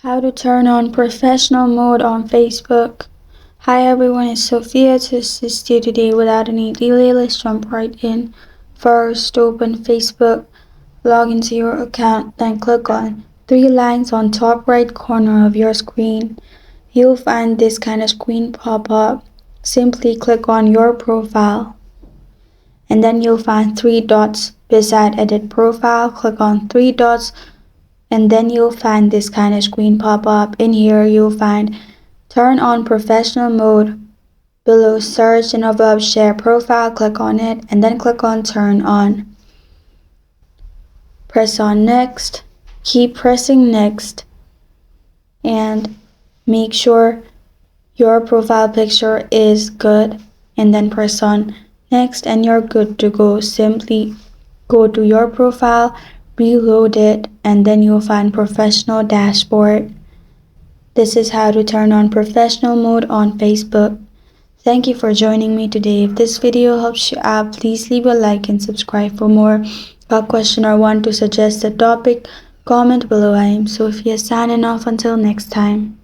How to turn on professional mode on Facebook. Hi everyone, it's Sophia to assist you today. Without any delay, let's jump right in. First, open Facebook, log into your account, then click on three lines on top right corner of your screen. You'll find this kind of screen pop up. Simply click on your profile, and then you'll find three dots beside edit profile. Click on three dots, and then you'll find this kind of screen pop up. In here you'll find turn on professional mode. Below search and above share profile, click on it and then click on turn on. Press on next, keep pressing next, and make sure your profile picture is good, and then press on next and you're good to go. Simply go to your profile, reload it, and then you'll find professional dashboard. This is how to turn on professional mode on Facebook. Thank you for joining me today. If this video helps you out, please leave a like and subscribe for more. A question or want to suggest a topic, comment below. I am Sophia signing off until next time.